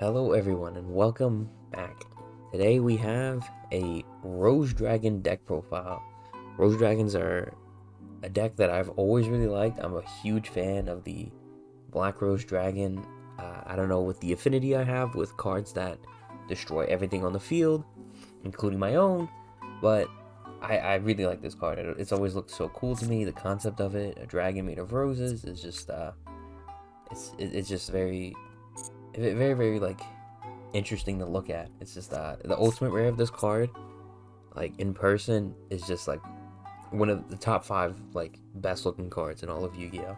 Hello everyone and welcome back. Today we have a Rose Dragon deck profile. Rose Dragons are a deck that I've always really liked. I'm a huge fan of the Black Rose Dragon. I don't know, with the affinity I have with cards that destroy everything on the field, including my own, but I really like this card. It's always looked so cool to me. The concept of it, a dragon made of roses, is just it's just very like interesting to look at. It's just the ultimate rare of this card, like in person, is just like one of the top 5 like best looking cards in all of Yu-Gi-Oh.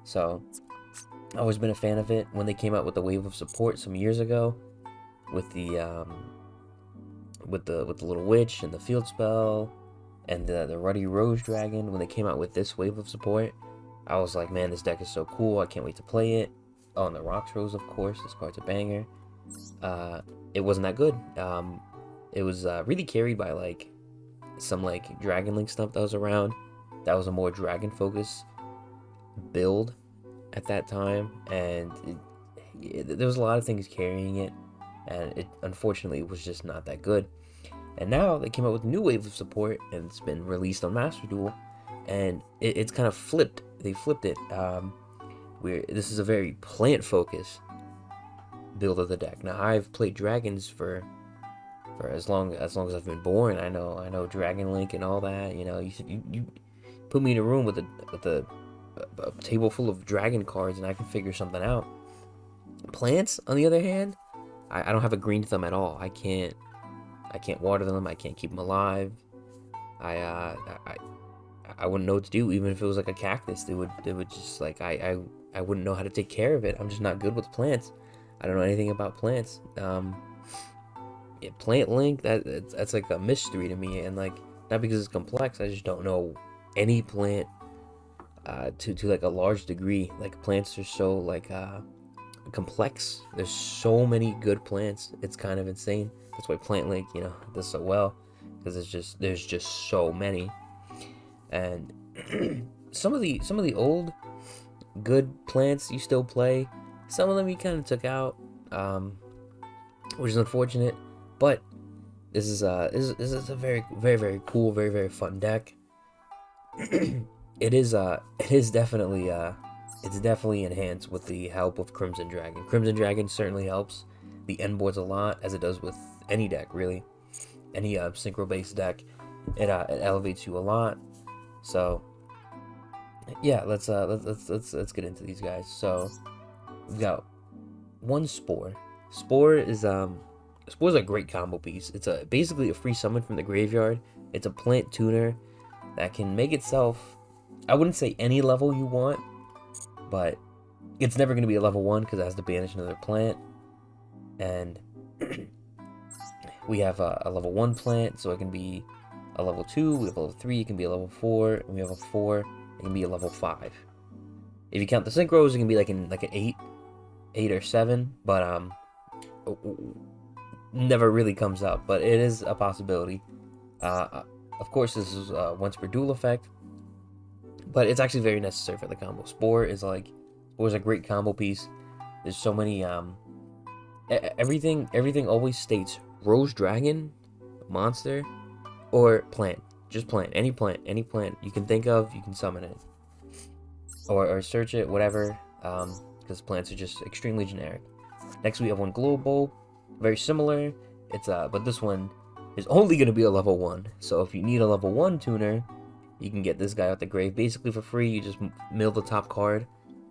So I've always been a fan of it. When they came out with the wave of support some years ago, with the little witch and the field spell and the ruddy rose dragon, when they came out with this wave of support, I was like, man, this deck is so cool. I can't wait to play it. Oh, and the Rocks Rose, of course. This card's a banger. It wasn't that good. It was really carried by like some like Dragon Link stuff that was around. That was a more dragon focus build at that time, and there was a lot of things carrying it, and it unfortunately was just not that good. And now they came out with a new wave of support, and it's been released on Master Duel, and it's kind of flipped. They flipped it. Where this is a very plant focused build of the deck. Now I've played dragons for as long as I've been born. I know Dragon Link and all that. You know, you put me in a room with a table full of dragon cards and I can figure something out. Plants, on the other hand, I don't have a green thumb at all. I can't water them. I can't keep them alive. I wouldn't know what to do. Even if it was like a cactus, they would just like I wouldn't know how to take care of it. I'm just not good with plants. I don't know anything about plants. Yeah, plant link, that's like a mystery to me, and like, not because it's complex, I just don't know any plant to like a large degree. Like, plants are so like complex. There's so many good plants. It's kind of insane. That's why Plant Link, does so well, because there's just so many. And some of the old good plants you still play. Some of them you kind of took out, which is unfortunate. But this is a very very cool, very very fun deck. It is definitely it's definitely enhanced with the help of Crimson Dragon. Crimson Dragon certainly helps the end boards a lot, as it does with any deck, really. Any synchro based deck, it elevates you a lot. So yeah, let's get into these guys. So we've got one Spore. Spore's a great combo piece. It's basically a free summon from the graveyard. It's a plant tuner that can make itself, I wouldn't say any level you want, but it's never going to be a level 1 because it has to banish another plant. And we have a level 1 plant, so it can be a level 2, we have a level 3, it can be a level 4, and we have a 4, it can be a level 5. If you count the synchros, it can be like an 8 or 7, but never really comes up, but it is a possibility. Of course, this is once per duel effect, but it's actually very necessary for the combo. Spore is a great combo piece. There's so many everything always states Rose Dragon, monster, or plant. Just plant. Any plant you can think of, you can summon it. Or search it, whatever, because plants are just extremely generic. Next we have one Global, very similar. It's but this one is only going to be a level 1. So if you need a level 1 tuner, you can get this guy out the grave basically for free. You just mill the top card.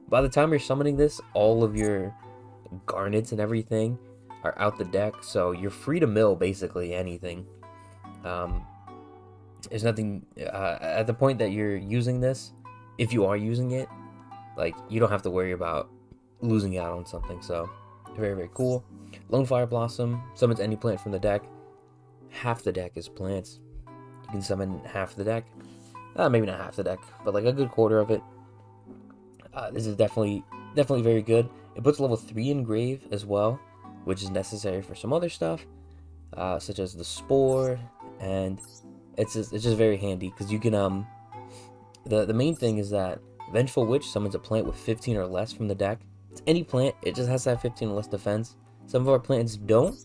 By the time you're summoning this, all of your garnets and everything are out the deck, so you're free to mill basically anything. There's nothing at the point that you're using this. If you are using it, like, you don't have to worry about losing out on something. So very very cool. Lone Fire Blossom summons any plant from the deck. Half the deck is plants. You can summon half the deck. Maybe not half the deck, but like a good quarter of it. This is definitely very good. It puts level 3 in grave as well, which is necessary for some other stuff, such as the Spore, and it's just very handy because you can the main thing is that Vengeful Witch summons a plant with 15 or less from the deck. It's any plant, it just has to have 15 or less defense. Some of our plants don't,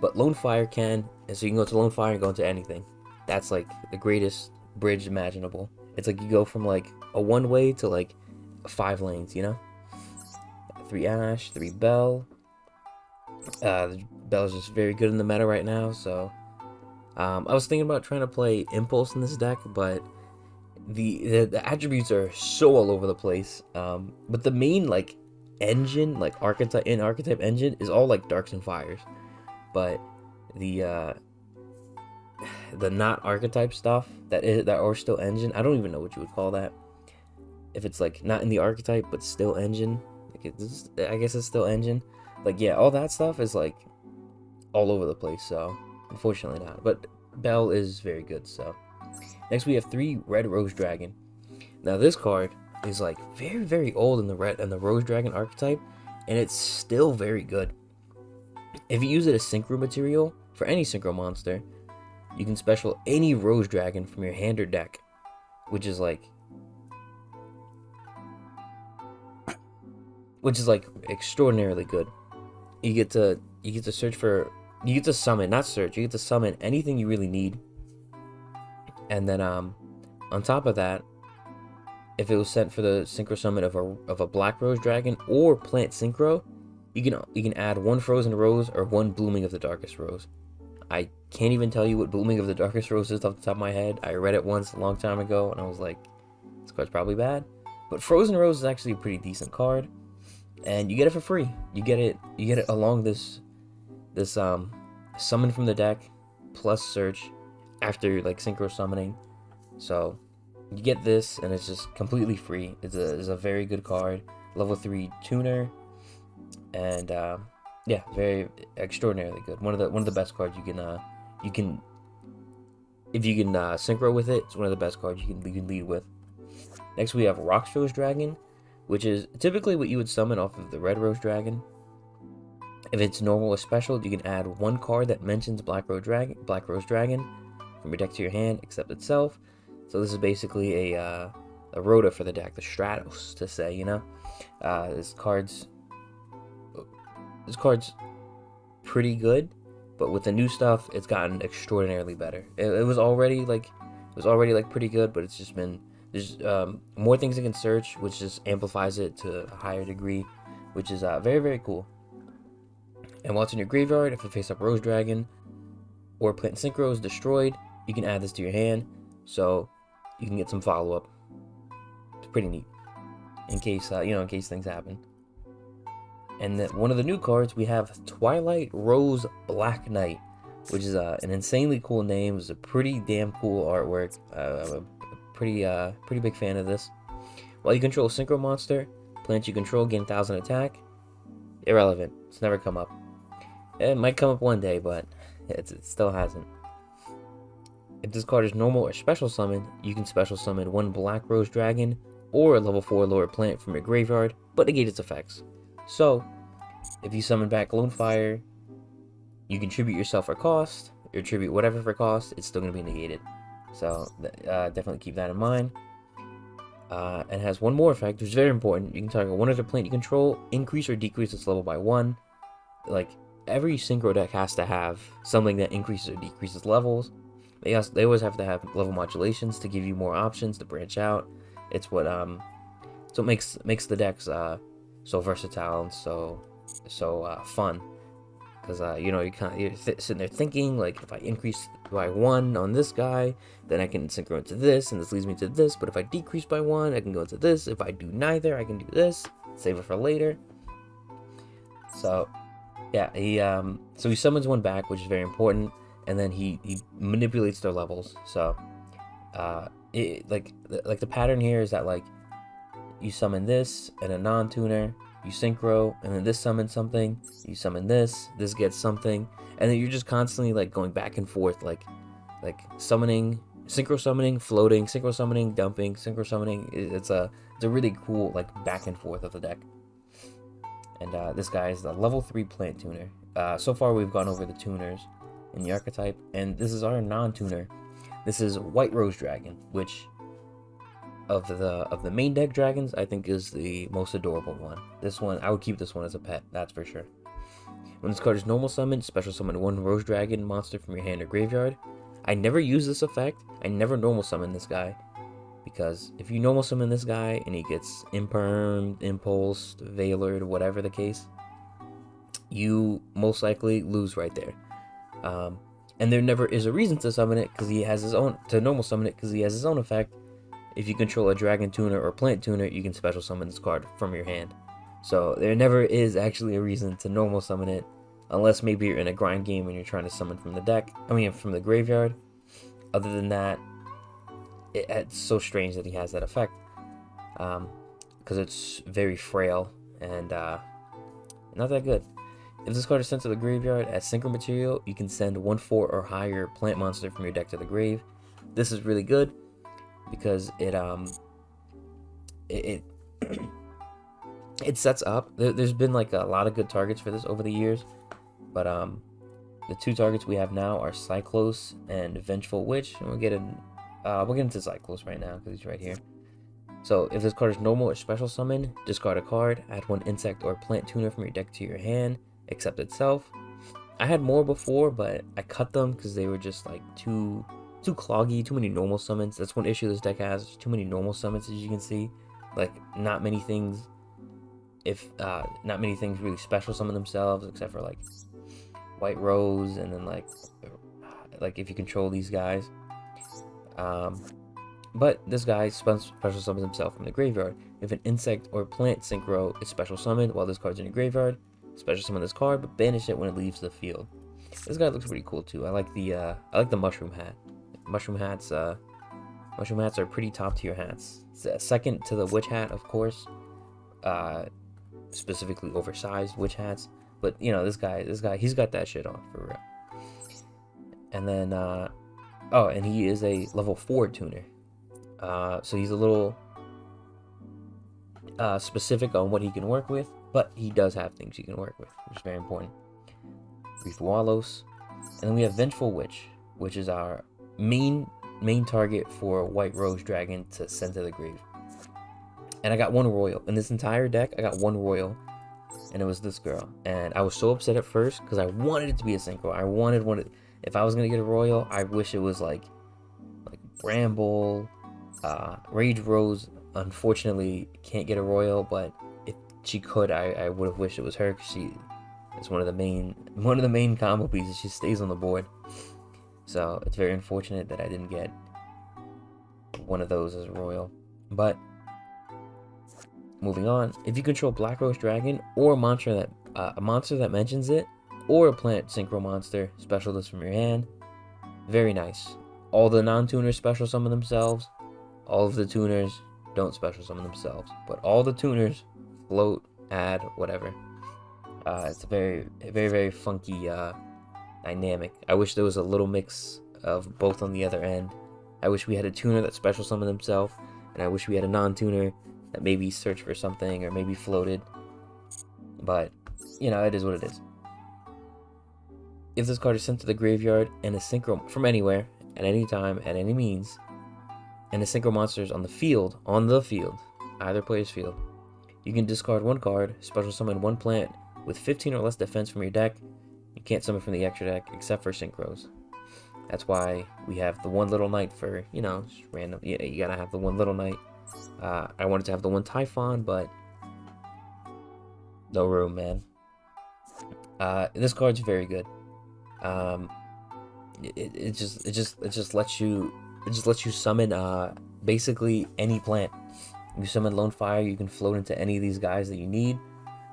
but Lone Fire can, and so you can go to Lone Fire and go into anything. That's like the greatest bridge imaginable. It's like you go from like a one way to like 5 lanes, you know? 3 Ash, 3 Bell. The Bell's just very good in the meta right now, so I was thinking about trying to play Impulse in this deck, but the attributes are so all over the place. But the main like engine, like archetype engine, is all like Darks and Fires. But the not archetype stuff that are still engine, I don't even know what you would call that. If it's like not in the archetype but still engine, like I guess it's still engine. Like yeah, all that stuff is like all over the place. So unfortunately not. But Bell is very good. So next we have 3 Red Rose Dragon. Now this card is like very old in the red and the Rose Dragon archetype, and it's still very good. If you use it as synchro material for any synchro monster, you can special any Rose Dragon from your hand or deck, which is like extraordinarily good. You get to search for, you get to summon, not search, you get to summon anything you really need. And then on top of that, if it was sent for the synchro summon of a Black Rose Dragon or plant synchro, you can add 1 Frozen Rose or 1 Blooming of the Darkest Rose. I can't even tell you what Blooming of the Darkest Rose is off the top of my head. I read it once a long time ago and I was like, this card's probably bad. But Frozen Rose is actually a pretty decent card, and you get it for free. You get it along this summon from the deck plus search after like synchro summoning. So you get this and it's just completely free. It's a very good card. Level 3 tuner, and yeah, very extraordinarily good. One of the best cards you can if you can synchro with it. It's one of the best cards you can lead with. Next we have Rox Rose Dragon, which is typically what you would summon off of the Red Rose Dragon. If it's normal or special, you can add 1 card that mentions Black Rose Dragon from your deck to your hand, except itself. So this is basically a Rhoda for the deck, the Stratos to say, you know. This card's pretty good, but with the new stuff, it's gotten extraordinarily better. It was already like pretty good, but it's just been, there's more things it can search, which just amplifies it to a higher degree, which is very cool. And while it's in your graveyard, if a face-up Rose Dragon or Plant Synchro is destroyed, you can add this to your hand, so you can get some follow-up. It's pretty neat, in case in case things happen. And then one of the new cards, we have Twilight Rose Black Knight, which is an insanely cool name. It's a pretty damn cool artwork. I'm a pretty big fan of this. While you control a synchro monster, plants you control gain 1,000 attack. Irrelevant. It's never come up. It might come up one day, but it still hasn't. If this card is normal or special summon, you can special summon 1 Black Rose Dragon or a level 4 lower plant from your graveyard, but negate its effects. So, if you summon back Lone Fire, you can tribute yourself for cost, or tribute whatever for cost, it's still going to be negated. So, definitely keep that in mind. It has 1 more effect, which is very important. You can target 1 other plant you control, increase or decrease its level by 1. Like, every synchro deck has to have something that increases or decreases levels. They always have to have level modulations to give you more options to branch out. It's what makes the decks so versatile and so fun. Because you're sitting there thinking, like, if I increase by 1 on this guy, then I can synchro into this, and this leads me to this. But if I decrease by 1, I can go into this. If I do neither, I can do this. Save it for later. So yeah, he summons 1 back, which is very important, and then he manipulates their levels. So like the pattern here is that, like, you summon this and a non-tuner, you synchro, and then this summons something, you summon this gets something, and then you're just constantly like going back and forth, like summoning, synchro summoning, floating, synchro summoning, dumping, synchro summoning. It's a really cool like back and forth of the deck. And this guy is the level 3 plant tuner. So far we've gone over the tuners in the archetype, and this is our non-tuner. This is White Rose Dragon, which of the main deck dragons, I think is the most adorable one. This one, I would keep this one as a pet, that's for sure. When this card is normal summoned, special summon one Rose Dragon monster from your hand or graveyard. I never use this effect. I never normal summon this guy. Because if you normal summon this guy and he gets impermed, impulsed, veilered, whatever the case, you most likely lose right there. And there never is a reason to summon it because he has his own, to normal summon it because he has his own effect. If you control a dragon tuner or plant tuner, you can special summon this card from your hand. So there never is actually a reason to normal summon it, unless maybe you're in a grind game and you're trying to summon from the deck, from the graveyard. Other than that, it's so strange that he has that effect, because it's very frail and not that good. If this card is sent to the graveyard as synchro material, you can send 1/4 or higher plant monster from your deck to the grave. This is really good because it it sets up. There's been like a lot of good targets for this over the years, but the two targets we have now are Cyclos and Vengeful Witch, and we'll get into Cyclos right now because he's right here. So if this card is normal or special summon, discard a card, add one insect or plant tuner from your deck to your hand, except itself. I had more before, but I cut them because they were just like too cloggy, too many normal summons. That's one issue this deck has, too many normal summons, as you can see. Like not many things really special summon themselves, except for like White Rose, and then like if you control these guys. But this guy special summons himself from the graveyard. If an insect or plant synchro is special summoned while this card's in your graveyard, special summon this card, but banish it when it leaves the field. This guy looks pretty cool too. I like the mushroom hat. Mushroom hats are pretty top tier hats. Second to the witch hat, of course. Specifically oversized witch hats. But you know, this guy, he's got that shit on for real. And then, and he is a level 4 tuner. So he's a little specific on what he can work with, but he does have things he can work with, which is very important. Brief Wallows. And then we have Vengeful Witch, which is our main target for White Rose Dragon to send to the grave. And I got one royal. In this entire deck, I got one royal, and it was this girl. And I was so upset at first because I wanted it to be a synchro. I wanted if I was gonna get a royal, I wish it was like Bramble, Rage Rose. Unfortunately, can't get a royal, but if she could, I would have wished it was her because she is one of the main combo pieces. She stays on the board, so it's very unfortunate that I didn't get one of those as a royal. But moving on, if you control Black Rose Dragon or a monster that mentions it, or a plant synchro monster, special this from your hand, very nice. All the non-tuners special summon themselves. All of the tuners don't special summon themselves, but all the tuners float, add, whatever. It's a very, very, very funky dynamic. I wish there was a little mix of both on the other end. I wish we had a tuner that special summoned himself, and I wish we had a non-tuner that maybe searched for something or maybe floated. But, you know, it is what it is. If this card is sent to the graveyard and a synchro from anywhere, at any time, at any means, and a synchro monster is on the field, either player's field, you can discard one card, special summon one plant with 15 or less defense from your deck. You can't summon from the extra deck except for synchros. That's why we have the one little knight for, you know, just random. You gotta have the one little knight. I wanted to have the one Typhon, but no room, man. This card's very good. It just lets you summon basically any plant. If you summon Lone Fire, you can float into any of these guys that you need,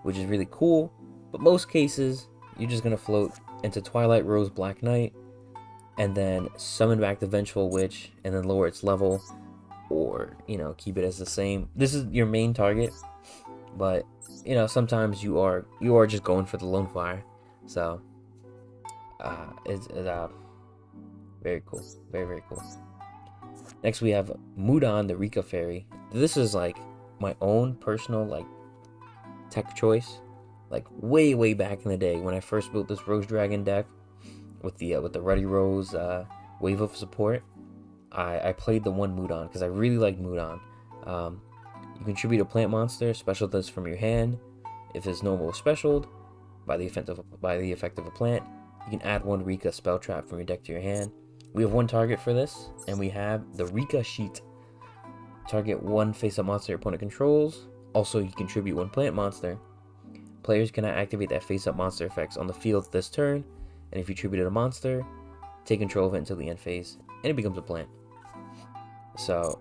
which is really cool. But most cases, you're just gonna float into Twilight Rose Black Knight, and then summon back the Vengeful Witch, and then lower its level, or, you know, keep it as the same. This is your main target, but, you know, sometimes you are just going for the Lone Fire. So it's very cool, very, very cool. Next we have Mudan, the Rika Fairy. This is like my own personal like tech choice, like way back in the day when I first built this Rose Dragon deck with the Ruddy Rose wave of support. I played the one Mudan because I really like Mudan. You contribute a plant monster, special this from your hand. If it's normal or specialed, by the effect of a plant. You can add 1 Rika spell trap from your deck to your hand. We have 1 target for this, and we have the Rika Sheet. Target 1 face-up monster your opponent controls. Also, you contribute 1 plant monster. Players cannot activate that face-up monster effects on the field this turn, and if you attributed a monster, take control of it until the end phase, and it becomes a plant. So,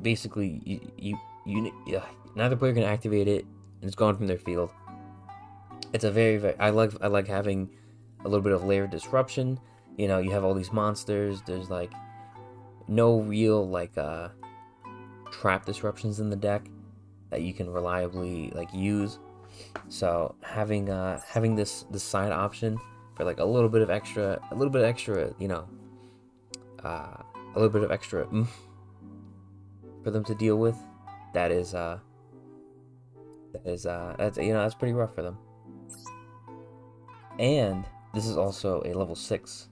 basically, neither player can activate it, and it's gone from their field. It's a very I like having a little bit of layer disruption. You know, you have all these monsters. There's like no real like trap disruptions in the deck that you can reliably like use. So having this side option for like a little bit of extra, you know, a little bit of extra for them to deal with, that's that's pretty rough for them. And this is also a level 6,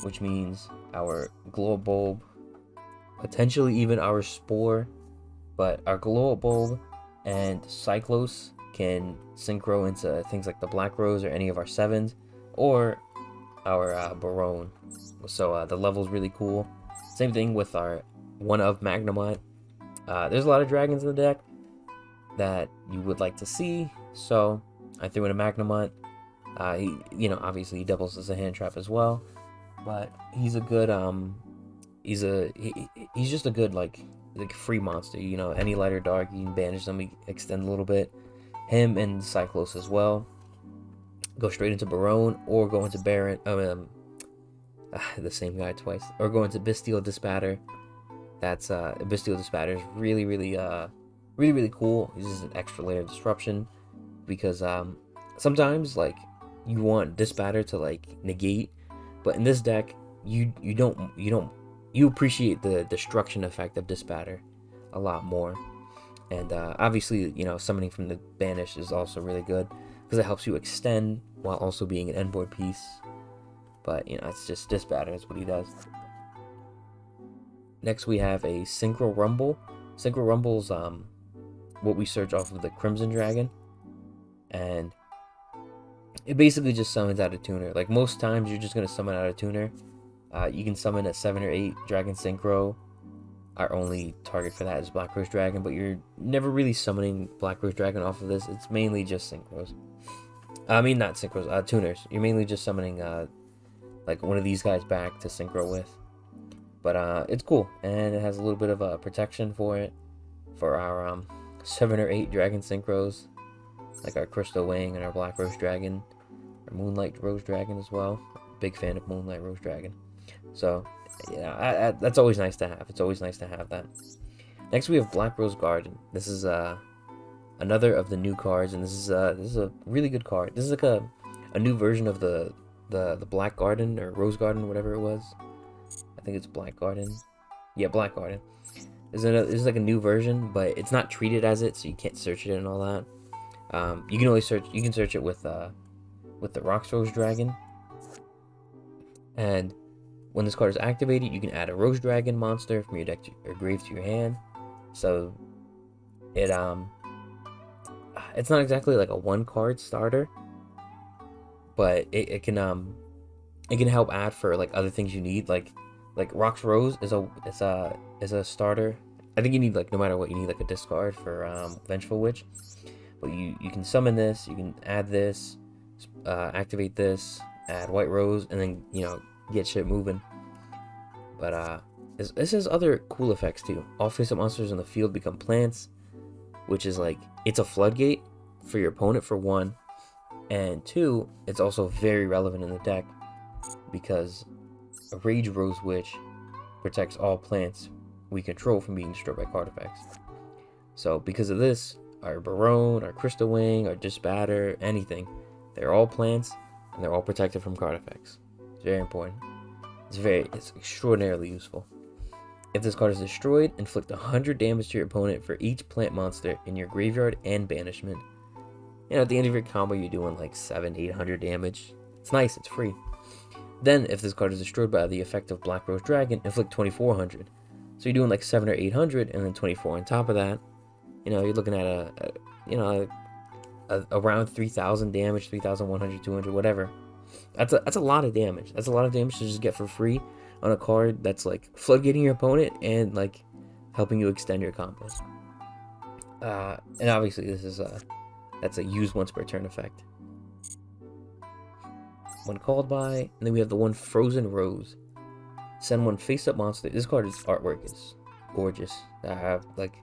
which means our Glow Bulb, potentially even our Spore, but our Glow Bulb and Cyclos can synchro into things like the Black Rose or any of our 7s, or our Barone. So the level's really cool. Same thing with our 1 of Magnemite. There's a lot of dragons in the deck that you would like to see, so I threw in a Magnemite. He, obviously he doubles as a hand trap as well, but he's a good he's just a good like free monster. You know, any light or dark, you can banish them, extend a little bit. Him and Cyclos as well. Go straight into Barone or go into Baron. The same guy twice. Or go into Bestial Dispatter. That's Bestial Dispatter is really cool. This is an extra layer of disruption because sometimes like you want Dispatter to like negate, but in this deck you appreciate the destruction effect of Dispatter a lot more. And obviously, summoning from the banish is also really good because it helps you extend while also being an end board piece. But it's just Dispatter is what he does. Next we have a Synchro Rumble. Synchro Rumble's what we search off of the Crimson Dragon, and it basically just summons out a tuner. Like most times you're just gonna summon out a tuner. You can summon a 7 or 8 Dragon Synchro. Our only target for that is Black Rose Dragon, but you're never really summoning Black Rose Dragon off of this. It's mainly just synchros. I mean, not synchros, tuners. You're mainly just summoning like one of these guys back to synchro with. But it's cool, and it has a little bit of protection for it, for our 7 or 8 Dragon Synchros, like our Crystal Wing and our Black Rose Dragon, our Moonlight Rose Dragon as well. Big fan of Moonlight Rose Dragon. So, that's always nice to have. It's always nice to have that. Next, we have Black Rose Garden. This is another of the new cards, and this is a really good card. This is like a new version of the Black Garden or Rose Garden, whatever it was. I think it's Black Garden. Yeah, Black Garden. It's like a new version, but it's not treated as it, so you can't search it and all that. You can only search. You can search it with the Rox Rose Dragon. And when this card is activated, you can add a Rose Dragon monster from your deck or grave to your hand. So it's not exactly like a 1-card starter, but it can help add for like other things you need. Like Rox Rose is a starter. I think you need, like, no matter what, you need like a discard for Vengeful Witch. But you can summon this, you can add this, activate this, add White Rose, and then get shit moving. But this has other cool effects too. All face-up monsters in the field become plants, which is like, it's a floodgate for your opponent for 1, and 2, it's also very relevant in the deck because a Rage Rose Witch protects all plants we control from being destroyed by card effects. So because of this, our Barone, our Crystal Wing, our Disbatter, anything, they're all plants and they're all protected from card effects. It's very important. It's extraordinarily useful. If this card is destroyed, inflict 100 damage to your opponent for each plant monster in your graveyard and banishment. At the end of your combo, you're doing like 700-800 damage. It's nice, it's free. Then, if this card is destroyed by the effect of Black Rose Dragon, inflict 2400. So you're doing like 700 or 800, and then 24 on top of that. You're looking at a around 3,000 damage, 3,100, 200, whatever. That's a lot of damage. That's a lot of damage to just get for free on a card that's like floodgating your opponent and like helping you extend your combo. And obviously this is that's a use once per turn effect. One called by, and then we have the one Frozen Rose. Send one face-up monster. This card's artwork is gorgeous. Like,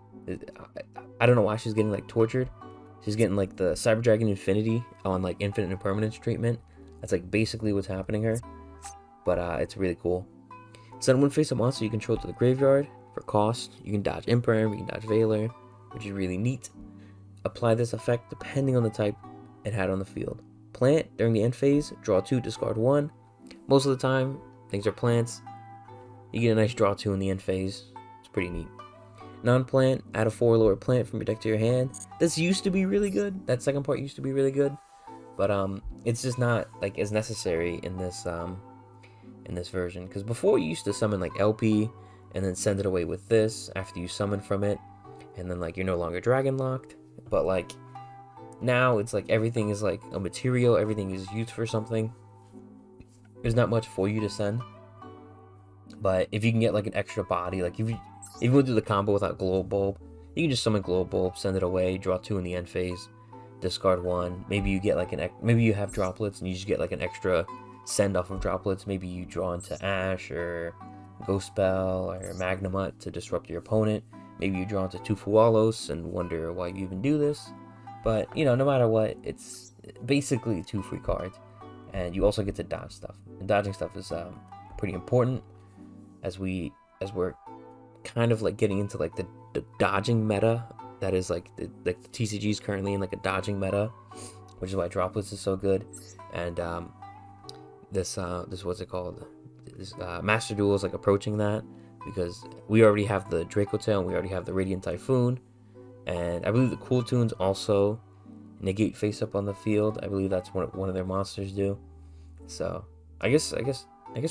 I don't know why she's getting like tortured. She's getting like the Cyber Dragon Infinity on like Infinite Impermanence treatment. That's like basically what's happening here. But it's really cool. Send one face-up monster you control to the graveyard for cost. You can dodge Imperm, you can dodge Veiler, which is really neat. Apply this effect depending on the type it had on the field. Plant during the end phase, draw 2, discard 1. Most of the time, things are plants. You get a nice draw 2 in the end phase. It's pretty neat. Non-plant, add a 4 lower plant from your deck to your hand. This used to be really good. That second part used to be really good. But it's just not like as necessary in this version. Because before you used to summon like LP and then send it away with this after you summon from it. And then like you're no longer dragon locked. But like now it's like everything is like a material, everything is used for something. There's not much for you to send. But if you can get like an extra body, like if you go through the combo without Glow Bulb, you can just summon Glow Bulb, send it away, draw 2 in the end phase, discard 1. Maybe you get like maybe you have droplets and you just get like an extra send off of droplets. Maybe you draw into Ash or Ghost Spell or Magnamut to disrupt your opponent. Maybe you draw into 2 Fualos and wonder why you even do this. But, you know, no matter what, it's basically 2 free cards. And you also get to dodge stuff. And dodging stuff is pretty important as we're kind of like getting into like the dodging meta. That is like the TCG is currently in like a dodging meta, which is why droplets is so good. And this what's it called? This Master Duel is like approaching that because we already have the Draco Tail and we already have the Radiant Typhoon. And I believe the Cool Tunes also negate face up on the field. I believe that's what one of their monsters do. So I guess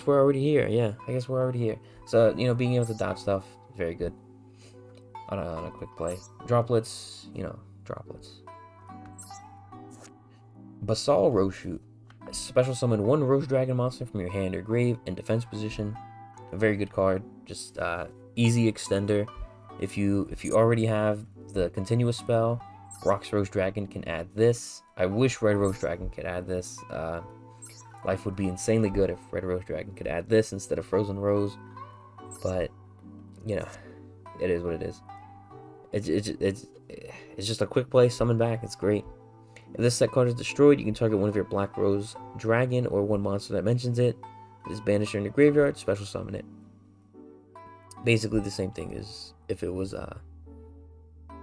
we're already here. Yeah, I guess we're already here. So, you know, being able to dodge stuff is very good on a quick play. Droplets, you know, droplets. Basal Roshoot. Special summon 1 Rose Dragon monster from your hand or grave in defense position. A very good card. Just easy extender. If you already have the continuous spell, Rox Rose Dragon can add this. I wish Red Rose Dragon could add this. Life would be insanely good if Red Rose Dragon could add this instead of Frozen Rose. But, you know, it is what it is. It's just a quick play, summon back, it's great. If this set card is destroyed, you can target one of your Black Rose Dragon or one monster that mentions it. If it's banished in your graveyard, special summon it. Basically the same thing as if it was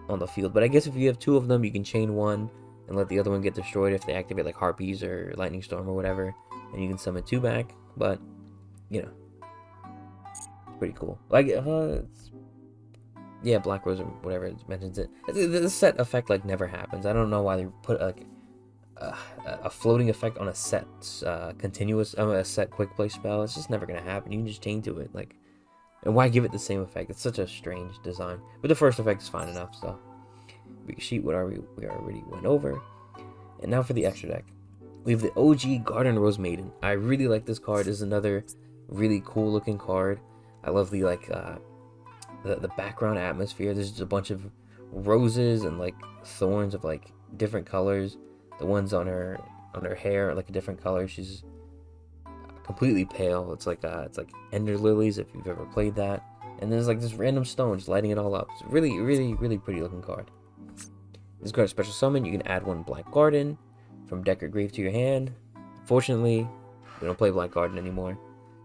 on the field. But I guess if you have 2 of them, you can chain one and let the other one get destroyed if they activate like Harpies or Lightning Storm or whatever. And you can summon 2 back. But, you know, it's pretty cool. Like, yeah, Black Rose or whatever it mentions it. The set effect like never happens. I don't know why they put like a floating effect on a set continuous a set quick play spell. It's just never gonna happen. You can just chain to it. Like, and why give it the same effect? It's such a strange design. But the first effect is fine enough. So sheet what we already went over. And now for the extra deck, we have the OG Garden Rose Maiden. I really like this card. This is another really cool looking card. I love the like the background atmosphere. There's just a bunch of roses and like thorns of like different colors. The ones on her hair are like a different color. She's completely pale. It's like ender lilies if you've ever played that. And there's like this random stone just lighting it all up. It's a really, really, really pretty looking card. This card is special summon. You can add 1 Black Garden from deck or grave to your hand. Fortunately, we don't play Black Garden anymore.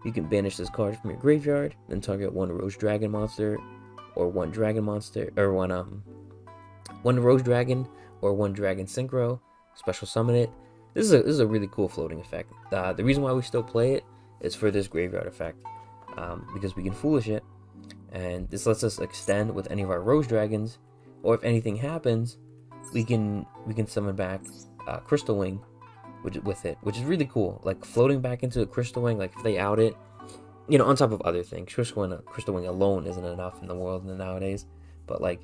You can banish this card from your graveyard, then target 1 Rose Dragon monster, or 1 Dragon monster, or 1 Rose Dragon, or 1 Dragon Synchro. Special summon it. This is a really cool floating effect. The reason why we still play it is for this graveyard effect, because we can foolish it, and this lets us extend with any of our Rose Dragons, or if anything happens, we can summon back Crystal Wing with it, which is really cool. Like floating back into a Crystal Wing, like if they out it, you know, on top of other things. Crystal Wing alone isn't enough in the world nowadays, but like,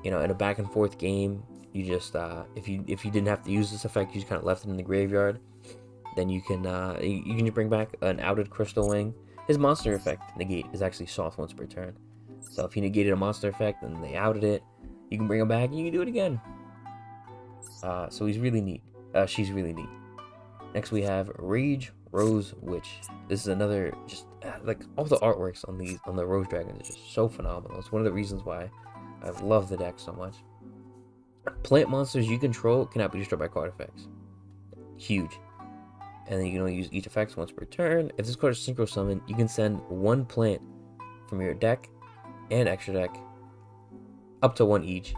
you know, in a back and forth game, You just if you didn't have to use this effect, you just kind of left it in the graveyard. Then you can just bring back an outed Crystal Wing. His monster effect negate is actually soft once per turn. So if he negated a monster effect and they outed it, you can bring him back and you can do it again. So he's really neat. She's really neat. Next we have Rage Rose Witch. This is another, just like all the artworks on the Rose Dragon is just so phenomenal. It's one of the reasons why I love the deck so much. Plant monsters you control cannot be destroyed by card effects. Huge. And then you can only use each effect once per turn. If this card is synchro summon, you can send one plant from your deck and extra deck, up to one each,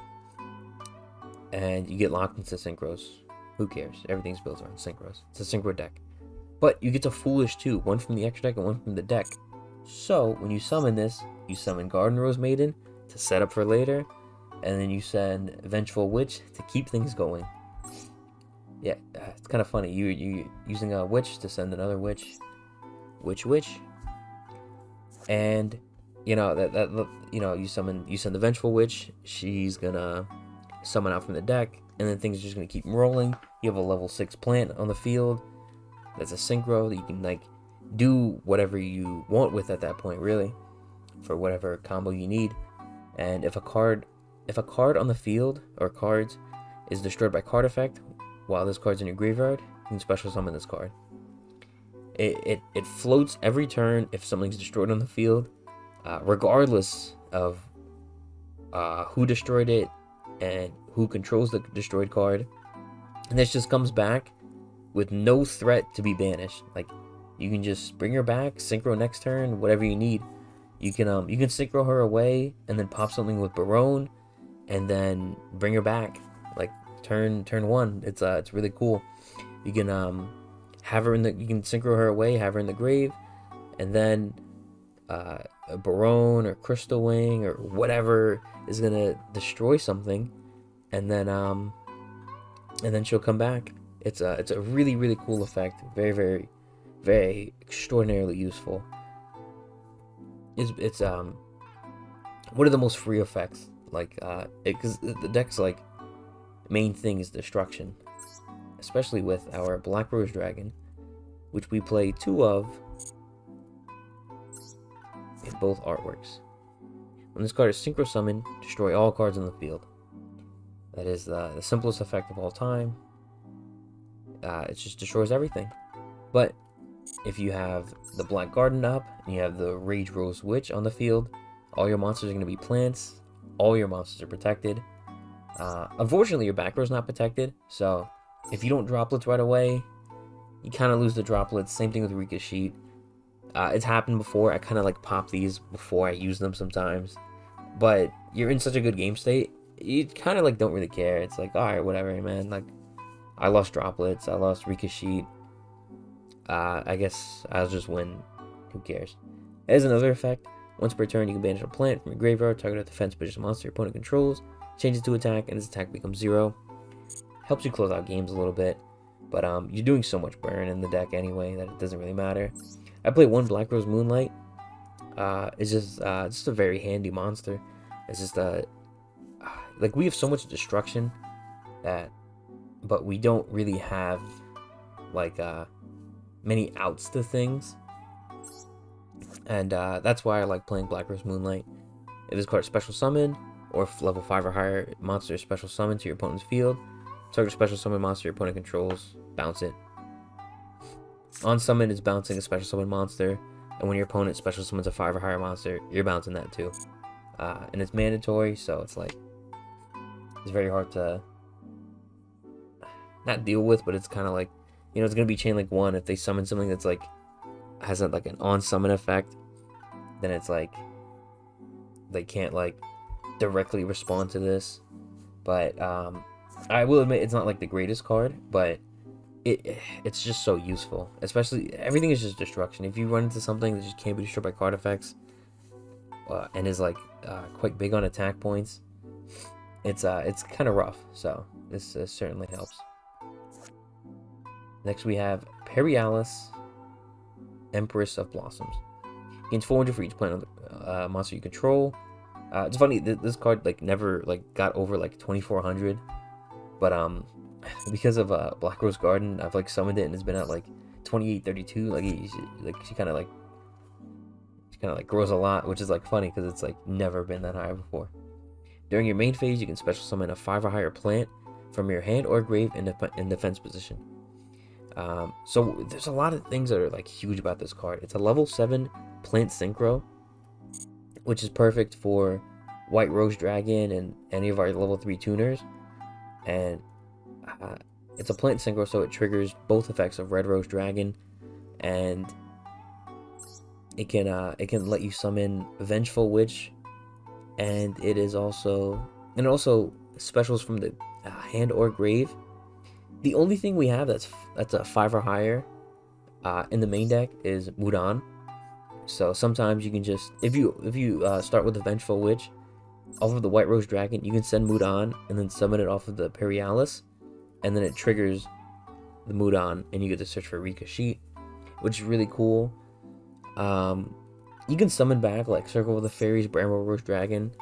and you get locked into synchros. Who cares? Everything's built around synchros. It's a synchro deck. But you get to Foolish too, one from the extra deck and one from the deck. So when you summon this, you summon Garden Rose Maiden to set up for later, and then you send Vengeful Witch to keep things going. Yeah, it's kind of funny. You using a witch to send another witch, and you know you send the Vengeful Witch. She's gonna summon out from the deck, and then things are just gonna keep rolling. You have a level 6 plant on the field. That's a synchro that you can like do whatever you want with at that point, really, for whatever combo you need. And if a card on the field or cards is destroyed by card effect, while this card's in your graveyard, you can special summon this card. It floats every turn if something's destroyed on the field, regardless of who destroyed it and who controls the destroyed card. And this just comes back with no threat to be banished. Like, you can just bring her back, synchro next turn, whatever you need. You can synchro her away and then pop something with Barone, and then bring her back. Like, turn 1. It's really cool. You can have her you can synchro her away, have her in the grave, and then a Barone or Crystal Wing or whatever is gonna destroy something, and then she'll come back. It's a really, really cool effect. Very, very, very extraordinarily useful. It's one of the most free effects. Like because the deck's like main thing is destruction, especially with our Black Rose Dragon, which we play 2 of in both artworks. When this card is synchro summoned, destroy all cards on the field. That is the simplest effect of all time. It just destroys everything. But if you have the Black Garden up and you have the Rage Rose Witch on the field, all your monsters are going to be plants. All your monsters are protected. Unfortunately, your back row is not protected, so if you don't droplets right away, you kind of lose the droplets. Same thing with Ricochet. It's happened before. I kind of like pop these before I use them sometimes, but you're in such a good game state, you kind of like don't really care. It's like, all right, whatever, man. Like, I lost droplets, I lost Ricochet. I guess I'll just win. Who cares? As another effect, once per turn, you can banish a plant from your graveyard, target a defense position monster your opponent controls, changes to attack, and its attack becomes 0. Helps you close out games a little bit, but you're doing so much burn in the deck anyway that it doesn't really matter. I play 1 Black Rose Moonlight. It's just a very handy monster. It's just like, we have so much destruction but we don't really have like many outs to things, and that's why I like playing Black Rose Moonlight. If this card is special summon, or if level 5 or higher monster is special summon to your opponent's field, target a special summon monster your opponent controls, bounce it. On summon, it's bouncing a special summon monster, and when your opponent special summons a 5 or higher monster, you're bouncing that too. And it's mandatory, so it's like, it's very hard to not deal with, but it's kind of like, you know, it's gonna be chain link 1. If they summon something that's like has like an on summon effect, then it's like they can't like directly respond to this. But I will admit it's not like the greatest card, but it's just so useful. Especially, everything is just destruction. If you run into something that just can't be destroyed by card effects, and is like quite big on attack points, it's kind of rough. So this certainly helps. Next we have Perialis, Empress of Blossoms. Gains 400 for each plant monster you control. It's funny, this card like never like got over like 2400. But because of Black Rose Garden, I've like summoned it and it's been at like 2832. She kind of like grows a lot, which is like funny because it's like never been that high before. During your main phase, you can special summon a 5 or higher plant from your hand or grave in defense position. So there's a lot of things that are like huge about this card. It's a level 7 plant synchro, which is perfect for White Rose Dragon and any of our level 3 tuners. And it's a plant synchro, so it triggers both effects of Red Rose Dragon, and it can let you summon Vengeful Witch, and it also specials from the hand or grave. The only thing we have that's a 5 or higher in the main deck is Mudan. So sometimes you can just, if you start with the Vengeful Witch off of the White Rose Dragon, you can send Mudan and then summon it off of the Perialis, and then it triggers the Mudan, and you get to search for Ricochet, which is really cool. You can summon back like Circle of the Fairies, Bramble Rose Dragon.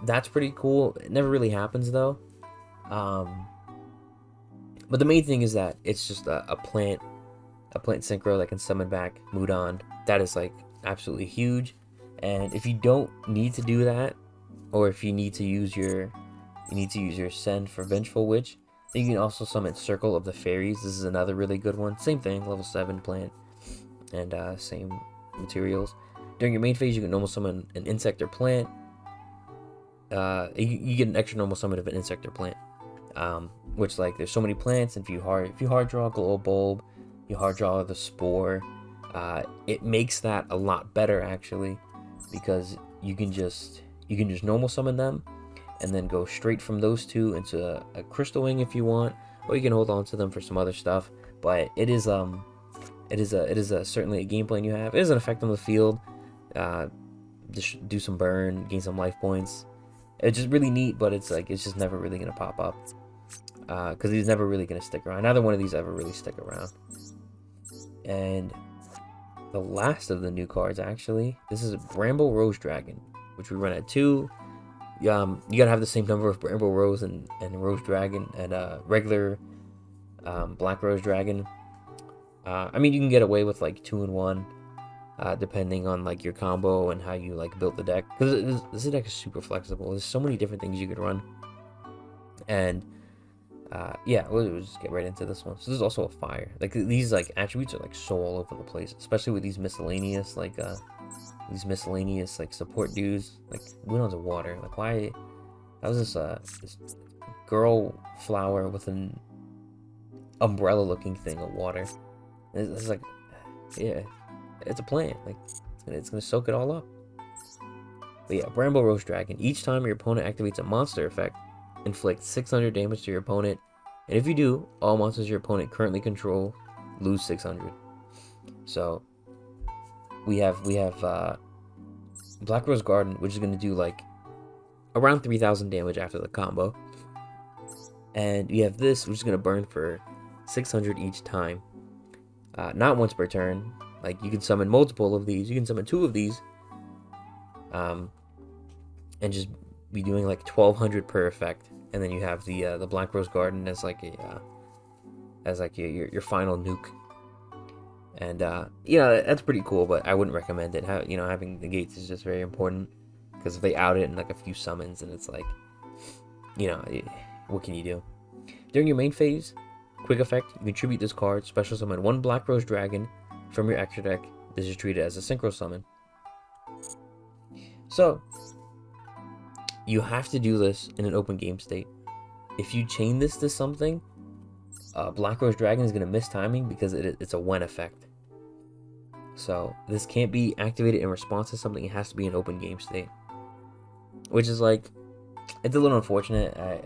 That's pretty cool. It never really happens though. But the main thing is that it's just a plant synchro that can summon back Mudan. That is like absolutely huge. And if you don't need to do that, or if you need to use your send for Vengeful Witch, then you can also summon Circle of the Fairies. This is another really good one. Same thing, level 7 plant, and same materials. During your main phase, you can normal summon an insect or plant. You get an extra normal summon of an insect or plant. Which, like, there's so many plants, and if you hard draw Glow Bulb, you hard draw the Spore, it makes that a lot better actually, because you can just normal summon them, and then go straight from those two into a Crystal Wing if you want, or you can hold on to them for some other stuff. But it is certainly a game plan you have. It is an effect on the field. Just do some burn, gain some life points. It's just really neat, but it's just never really gonna pop up. Because he's never really going to stick around. Neither one of these ever really stick around. And the last of the new cards, actually, this is Bramble Rose Dragon, which we run at 2. You gotta have the same number of Bramble Rose and Rose Dragon and regular Black Rose Dragon. I mean, you can get away with like 2 and 1, depending on like your combo and how you like built the deck. Because this deck is super flexible. There's so many different things you could run. And yeah, we'll just get right into this one. So this is also a fire. Like these like attributes are like so all over the place, especially with these miscellaneous like support dudes. Like Window's of water. Like why? That was this girl flower with an umbrella looking thing of water. It's like, yeah, it's a plant. Like it's gonna soak it all up. But yeah, Bramble Rose Dragon. Each time your opponent activates a monster effect, inflict 600 damage to your opponent, and if you do, all monsters your opponent currently control lose 600. So we have Black Rose Garden, which is going to do like around 3,000 damage after the combo, and we have this, which is going to burn for 600 each time, not once per turn. Like you can summon multiple of these. You can summon 2 of these, and just be doing like 1,200 per effect, and then you have the Black Rose Garden as like your final nuke, and yeah, that's pretty cool. But I wouldn't recommend it. Having the gates is just very important, because if they out it in like a few summons, and it's like, what can you do? During your main phase, quick effect, you can tribute this card, special summon 1 Black Rose Dragon from your extra deck. This is treated as a synchro summon. So you have to do this in an open game state. If you chain this to something, Black Rose Dragon is going to miss timing because it's a when effect. So this can't be activated in response to something. It has to be an open game state, which is like, it's a little unfortunate. I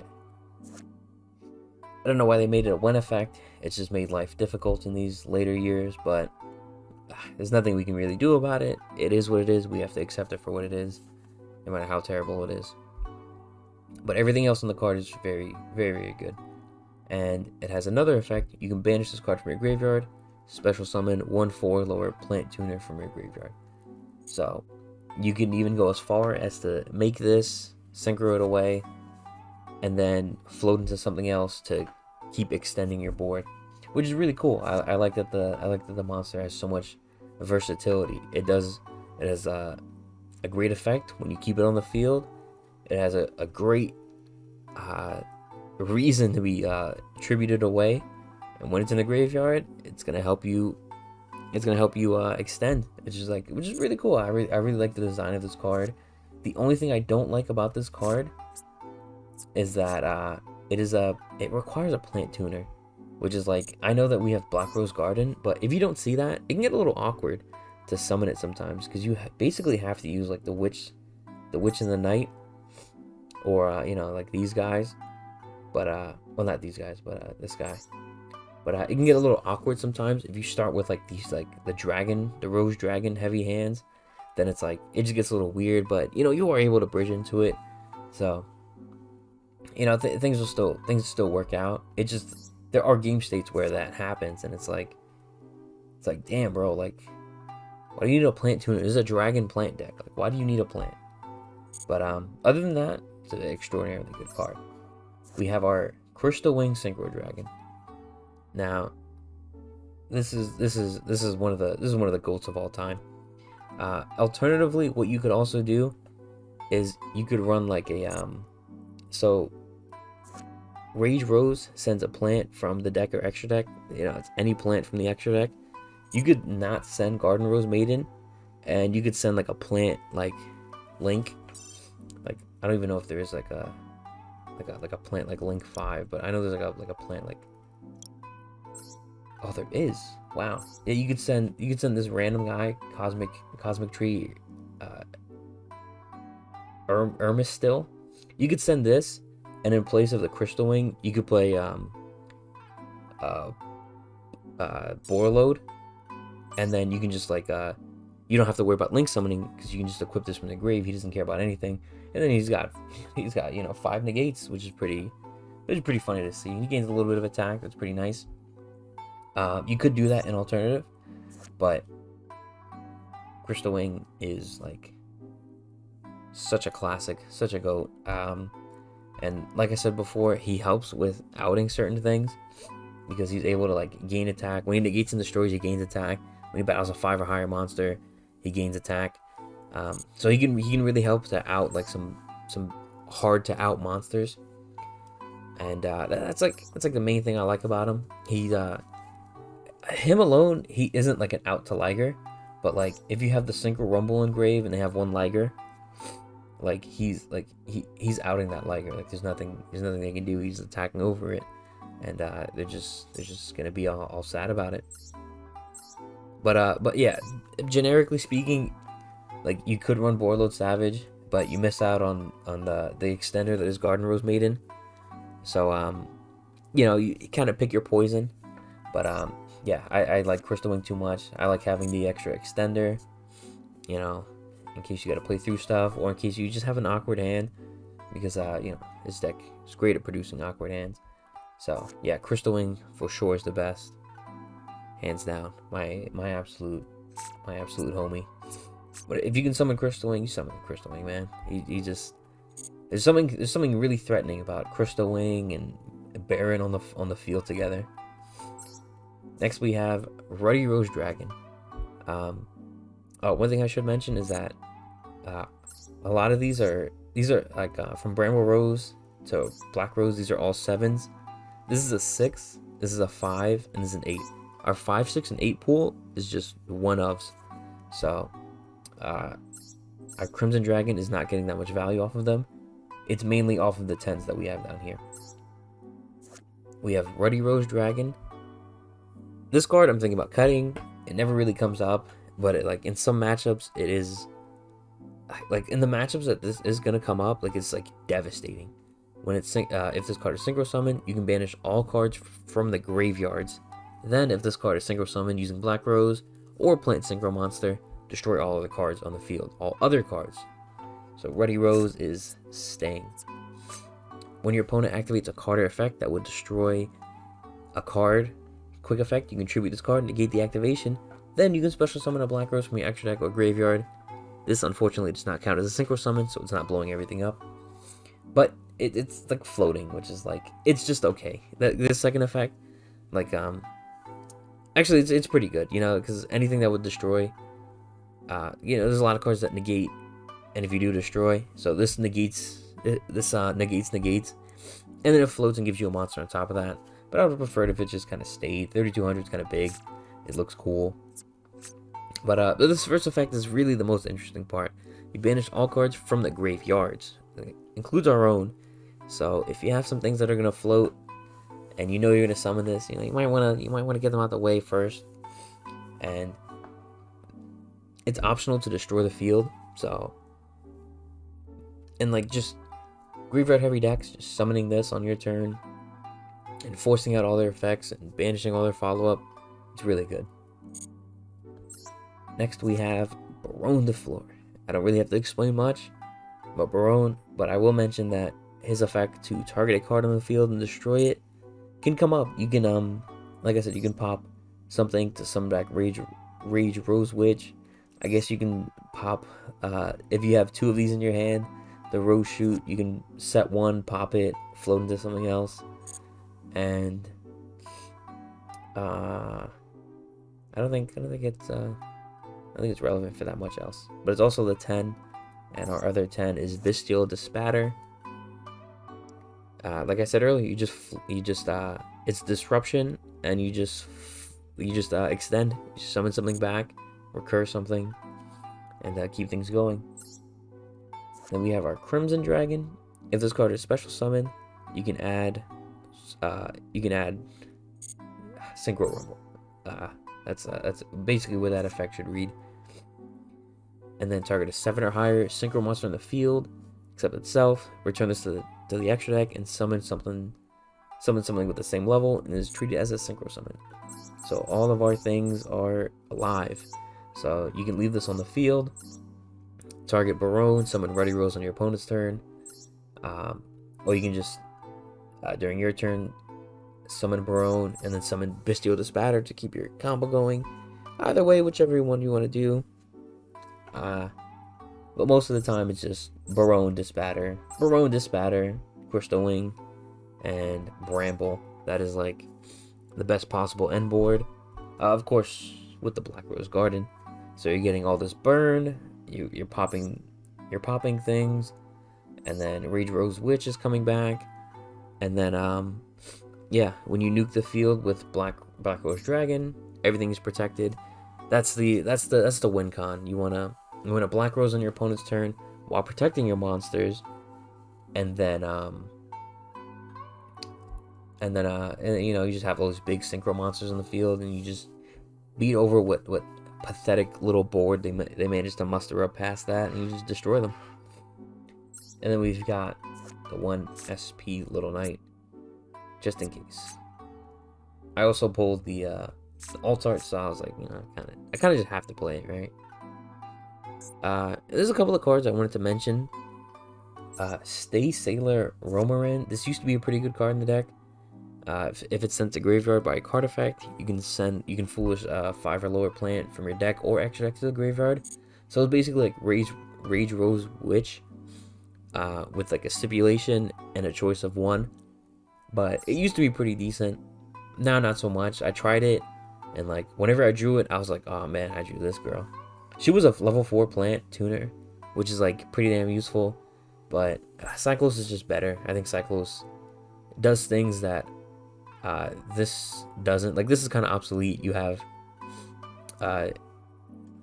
don't know why they made it a when effect. It's just made life difficult in these later years, but there's nothing we can really do about it. It is what it is. We have to accept it for what it is, no matter how terrible it is. But everything else on the card is very, very, very good. And it has another effect. You can banish this card from your graveyard, special summon 1/4 lower plant tuner from your graveyard. So you can even go as far as to make this, synchro it away, and then float into something else to keep extending your board, which is really cool. I like that the monster has so much versatility. It has a great effect when you keep it on the field. It has a great reason to be attributed away, and when it's in the graveyard, it's gonna help you. It's gonna help you extend. Which is really cool. I really like the design of this card. The only thing I don't like about this card is that it requires a plant tuner, which is like, I know that we have Black Rose Garden, but if you don't see that, it can get a little awkward to summon it sometimes, because you basically have to use like the witch in the night, or you know, like these guys, but well, not these guys, but this guy. But it can get a little awkward sometimes if you start with like these, like the Rose Dragon heavy hands. Then it's like, it just gets a little weird, but you know, you are able to bridge into it, so you know, things will still work out. It just, there are game states where that happens, and it's like damn, bro, like, why do you need a plant tuner? This is a dragon plant deck. Like, why do you need a plant? But other than that, it's an extraordinarily good card. We have our Crystal Wing Synchro Dragon. Now, this is one of the GOATs of all time. Alternatively, what you could also do is you could run like a so Rage Rose sends a plant from the deck or extra deck. You know, it's any plant from the extra deck. You could not send Garden Rose Maiden, and you could send like a plant like Link. Like, I don't even know if there is like a plant like Link 5, but I know there's like a plant like, oh, there is. Wow. Yeah, you could send this random guy, Cosmic Tree, Irmis still. You could send this, and in place of the Crystal Wing, you could play Borload, and then you can just like you don't have to worry about Link summoning, because you can just equip this from the grave. He doesn't care about anything, and then he's got you know, 5 negates, which is pretty funny to see. He gains a little bit of attack. That's pretty nice. You could do that in alternative, but Crystal Wing is like such a classic, such a GOAT. And like I said before, he helps with outing certain things, because he's able to like gain attack. When he negates and destroys, he gains attack. When he battles a 5 or higher monster, he gains attack. So he can really help to out like some hard to out monsters. And that's like the main thing I like about him. He's him alone, he isn't like an out to Liger, but like if you have the Synchro Rumble in grave and they have one Liger, like he's outing that Liger. Like there's nothing they can do. He's attacking over it, and they're just gonna be all sad about it. But yeah, generically speaking, like you could run Borload Savage, but you miss out on the extender that is Garden Rose Maiden. So you know, you kind of pick your poison. But yeah, I like Crystal Wing too much. I like having the extra extender, you know, in case you got to play through stuff, or in case you just have an awkward hand, because you know, this deck is great at producing awkward hands. So yeah, Crystal Wing for sure is the best, hands down. My absolute homie. But if you can summon Crystal Wing, you summon Crystal Wing, man. He just, there's something really threatening about Crystal Wing and Baron on the field together. Next we have Ruddy Rose Dragon. One thing I should mention is that a lot of these are like from Bramble Rose to Black Rose. These are all 7s. This is a 6. This is a 5, and this is an 8. Our 5, 6, and 8 pool is just one ofs. So our Crimson Dragon is not getting that much value off of them. It's mainly off of the 10s that we have down here. We have Ruddy Rose Dragon. This card I'm thinking about cutting. It never really comes up, but it, like in some matchups, it is like in the matchups that this is gonna come up. Like it's like devastating. When it's if this card is Synchro Summon, you can banish all cards from the graveyards. Then if this card is Synchro Summon using Black Rose or Plant Synchro Monster, destroy all of the cards on the field, all other cards. So Ruddy Rose is staying. When your opponent activates a card or effect that would destroy a card, quick effect, you can tribute this card, negate the activation, then you can special summon a Black Rose from your extra deck or graveyard. This unfortunately does not count as a Synchro Summon, so it's not blowing everything up. But it's like floating, which is like, it's just okay. This second effect, like actually it's pretty good, you know, because anything that would destroy, you know, there's a lot of cards that negate, and if you do destroy, so this negates negates, and then it floats and gives you a monster on top of that. But I would have preferred if it just kind of stayed. 3200 is kind of big. It looks cool. But this first effect is really the most interesting part. You banish all cards from the graveyards. It includes our own. So if you have some things that are gonna float, and you know you're gonna summon this, you know, you might wanna get them out the way first. And it's optional to destroy the field. So, and like just graveyard heavy decks, just summoning this on your turn and forcing out all their effects and banishing all their follow-up, it's really good. Next we have Baronne de Fleur. I don't really have to explain much about Baronne, but I will mention that his effect to target a card on the field and destroy it can come up. You can like I said, you can pop something to summon back Rage Rose Witch. I guess you can pop if you have two of these in your hand, the Rose Shoot, you can set one, pop it, float into something else. And I don't think it's relevant for that much else. But it's also the 10, and our other 10 is Bestial Dispatter. Like I said earlier, you just it's disruption, and you just extend, you summon something back, recur something, and keep things going. Then we have our Crimson Dragon. If this card is special summon, you can add Synchro Rumble. That's basically what that effect should read. And then target a 7 or higher synchro monster in the field, except itself. Return this to the extra deck and summon something with the same level, and is treated as a synchro summon. So all of our things are alive. So you can leave this on the field. Target Baronne, summon Ruddy Rose on your opponent's turn, or you can just during your turn summon Baronne and then summon Bestial Dispatter to keep your combo going. Either way, whichever one you want to do. But most of the time it's just Baronne Dispatter, Crystal Wing, and Bramble. That is like the best possible end board. Of course, with the Black Rose Garden. So you're getting all this burn. You're popping things, and then Rage Rose Witch is coming back, and then yeah, when you nuke the field with Black Rose Dragon, everything is protected. That's the win con. You wanna Black Rose on your opponent's turn while protecting your monsters, and then you know, you just have all these big synchro monsters in the field, and you just beat over what pathetic little board they managed to muster up past that, and you just destroy them. And then we've got the 1 SP Little Knight, just in case. I also pulled the alt art, so I was like, you know, I kind of just have to play it, right? There's a couple of cards I wanted to mention. Stay Sailor Romarin. This used to be a pretty good card in the deck. If it's sent to graveyard by a card effect, you can foolish 5 or lower plant from your deck or extra deck to the graveyard. So it's basically like Rage Rose Witch, with like a stipulation and a choice of 1. But it used to be pretty decent. Now not so much. I tried it, and like whenever I drew it, I was like, oh man, I drew this girl. She was a level 4 plant tuner, which is like pretty damn useful. But Cyclos is just better. I think Cyclos does things that this doesn't. Like, this is kind of obsolete. You have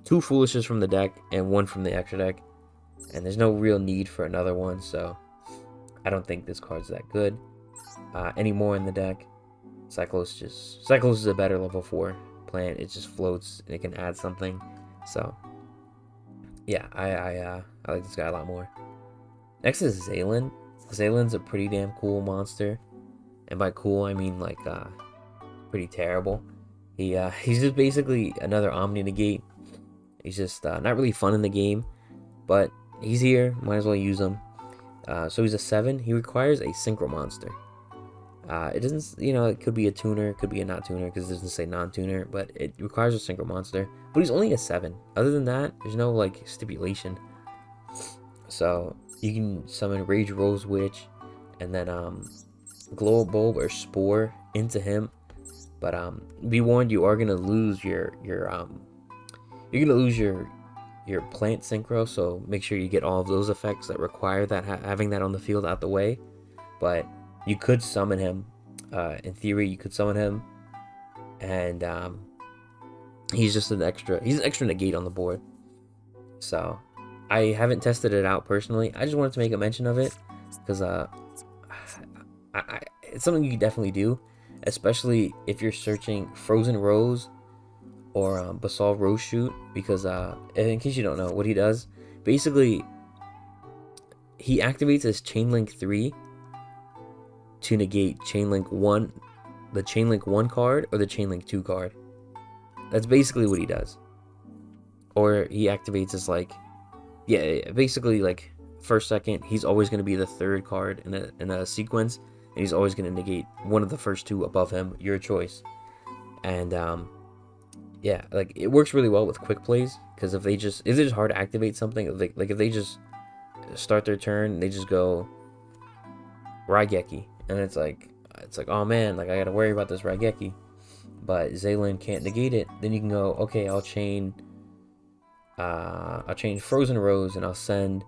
2 foolishes from the deck and 1 from the extra deck, and there's no real need for another one, so I don't think this card's that good anymore in the deck. Cyclos is a better level 4 plant. It just floats and it can add something. So yeah, I like this guy a lot more. Next is Zaylin. Zaylin's a pretty damn cool monster. And by cool, I mean like pretty terrible. He's just basically another Omni Negate. He's just not really fun in the game, but he's here. Might as well use him. So he's a 7. He requires a Synchro monster. It doesn't, you know, it could be a tuner, it could be a not tuner because it doesn't say non-tuner, but it requires a Synchro monster. But he's only a 7. Other than that, there's no like stipulation. So you can summon Rage Rose Witch and then Glow Bulb or Spore into him. But be warned, you are gonna lose your your plant synchro, so make sure you get all of those effects that require that having that on the field out the way. But you could summon him. In theory, you could summon him, and he's just an extra. He's an extra negate on the board. So I haven't tested it out personally. I just wanted to make a mention of it because it's something you can definitely do, especially if you're searching Frozen Rose or Basalt Rose Shoot, because in case you don't know what he does, basically he activates his Chainlink 3 to negate Chainlink 1, the Chainlink 1 card or the Chainlink 2 card. That's basically what he does. Or he activates his basically like first, second, he's always going to be the third card in a sequence, and he's always going to negate one of the first two above him, your choice. And yeah, like it works really well with quick plays, because if it's just hard to activate something, if they just start their turn, they just go Raigeki, and it's like oh man, like I gotta worry about this Raigeki, but Zaylin can't negate it. Then you can go, okay, I'll chain Frozen Rose, and I'll send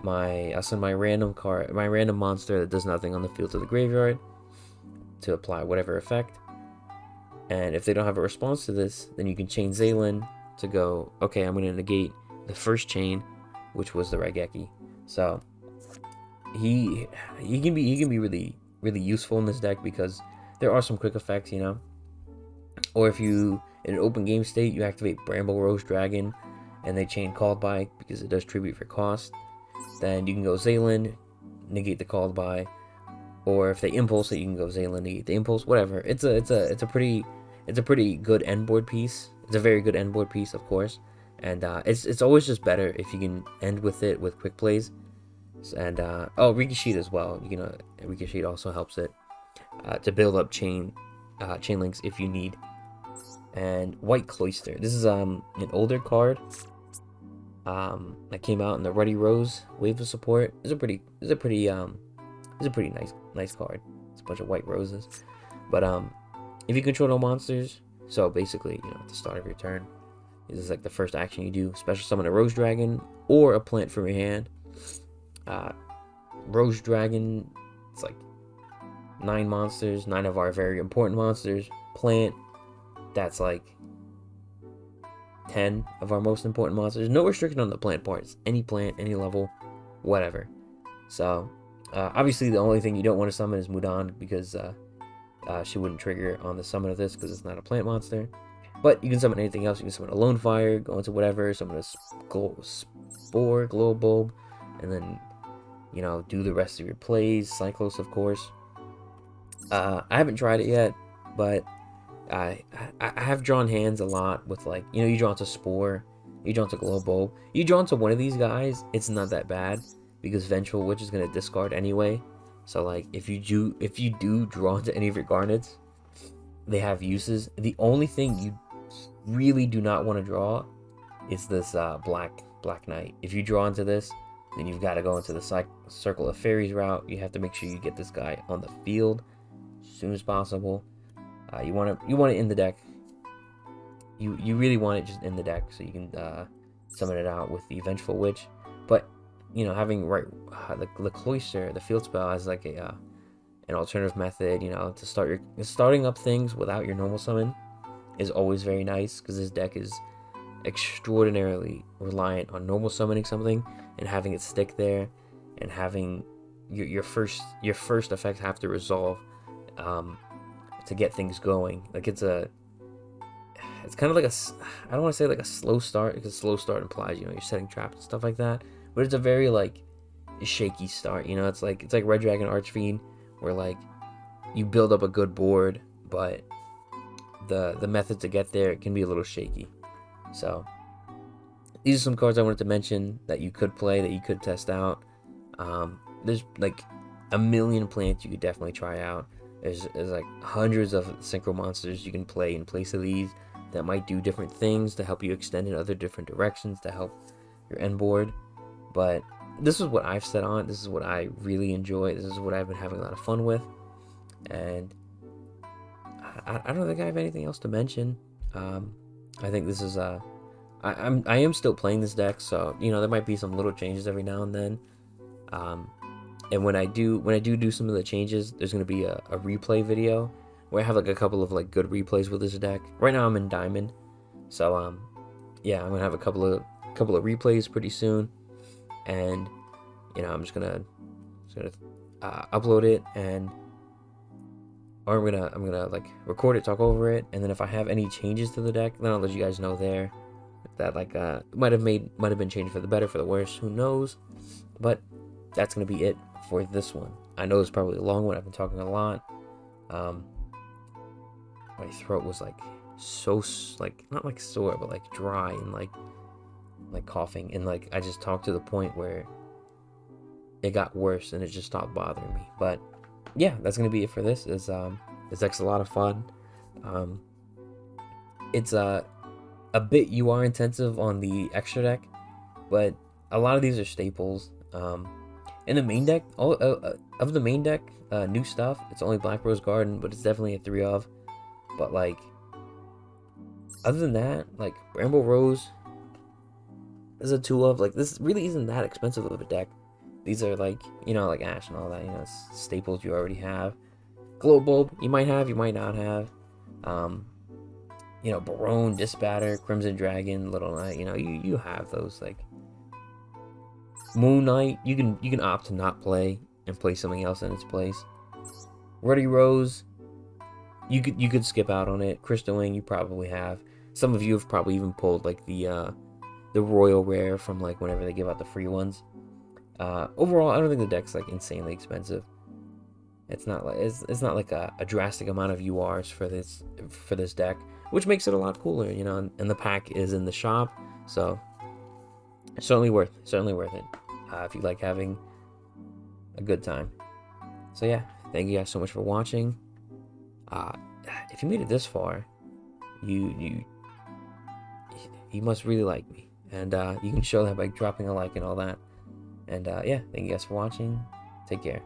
my random card, my random monster that does nothing on the field to the graveyard to apply whatever effect. And if they don't have a response to this, then you can chain Zaylin to go, okay, I'm gonna negate the first chain, which was the Raigeki. So he can be really, really useful in this deck, because there are some quick effects, you know. Or if you, in an open game state, you activate Bramble Rose Dragon and they chain Called By because it does tribute for cost, then you can go Zaylin, negate the Called By. Or if they impulse it, you can go Zaylin, negate the impulse, whatever. It's a pretty good end board piece. It's a very good end board piece, of course. And it's always just better if you can end with it with quick plays. And Rikisheet as well. You know, Rikisheet also helps it to build up chain links if you need. And White Cloister. This is an older card that came out in the Ruddy Rose wave of support. It's a pretty nice card. It's a bunch of white roses. But if you control no monsters, so basically, you know, at the start of your turn, this is like the first action you do. Special summon a Rose Dragon or a plant from your hand. Rose Dragon, it's like 9 monsters, 9 of our very important monsters. Plant, that's like 10 of our most important monsters. No restriction on the plant parts. Any plant, any level, whatever. So obviously the only thing you don't want to summon is Mudan, because she wouldn't trigger on the summon of this because it's not a plant monster. But you can summon anything else. You can summon a Lone Fire, go into whatever, summon a Spore, Glow Bulb, and then, you know, do the rest of your plays. Cyclos, of course. I haven't tried it yet, but I have drawn hands a lot with, like, you know, you draw into Spore, you draw into Glow Bulb, you draw into one of these guys, it's not that bad, because Vengeful Witch is going to discard anyway. So, like, if you do draw into any of your Garnets, they have uses. The only thing you really do not want to draw is this Black Knight. If you draw into this, then you've got to go into the Circle of Fairies route. You have to make sure you get this guy on the field as soon as possible. You want it in the deck. You really want it just in the deck, so you can summon it out with the Vengeful Witch. But, you know, having the Cloister, the field spell, as like an alternative method, you know, to starting up things without your normal summon is always very nice, because this deck is extraordinarily reliant on normal summoning something and having it stick there, and having your first effect have to resolve to get things going. Like, it's kind of like I don't want to say like a slow start, because slow start implies, you know, you're setting traps and stuff like that, but it's a very like shaky start, you know. It's like Red Dragon Archfiend, where like you build up a good board, but the method to get there can be a little shaky. So these are some cards I wanted to mention that you could play, that you could test out. There's like a million plants you could definitely try out. There's like hundreds of synchro monsters you can play in place of these that might do different things to help you extend in other different directions to help your end board. But this is what I've set on. This is what I really enjoy. This is what I've been having a lot of fun with, and I don't think I have anything else to mention. I think this is I am still playing this deck, so there might be some little changes every now and then. And when I do some of the changes, there's gonna be a replay video where I have like a couple of like good replays with this deck. Right now I'm in Diamond, so yeah, I'm gonna have a couple of replays pretty soon, and I'm just gonna upload it, or I'm gonna like record it, talk over it, and then if I have any changes to the deck, then I'll let you guys know there. That like might have been changed for the better, for the worse, who knows? But that's gonna be it for this one. I know it's probably a long one. I've been talking a lot. My throat was like so like not like sore, but like dry and like coughing, and like I just talked to the point where it got worse and it just stopped bothering me. But yeah, that's gonna be it for this. This deck's a lot of fun. It's a bit UR intensive on the extra deck, but a lot of these are staples. In the main deck, of the main deck, new stuff, it's only Black Rose Garden, but it's definitely a 3 of. But like, other than that, like Bramble Rose is a 2 of. Like, this really isn't that expensive of a deck. These are like, like Ash and all that, staples you already have. Glow Bulb, you might have, you might not have. Barone, Disbatter, Crimson Dragon, Little Knight, you have those. Like Moon Knight, you can opt to not play and play something else in its place. Ruddy Rose, you could skip out on it. Crystal Wing, you probably have. Some of you have probably even pulled like the Royal Rare from like whenever they give out the free ones. Overall, I don't think the deck's like insanely expensive. It's not like a drastic amount of URs for this deck, which makes it a lot cooler, and the pack is in the shop, so it's certainly worth it if you like having a good time. So yeah, thank you guys so much for watching. If you made it this far, you must really like me, and you can show that by dropping a like and all that. And yeah, thank you guys for watching. Take care.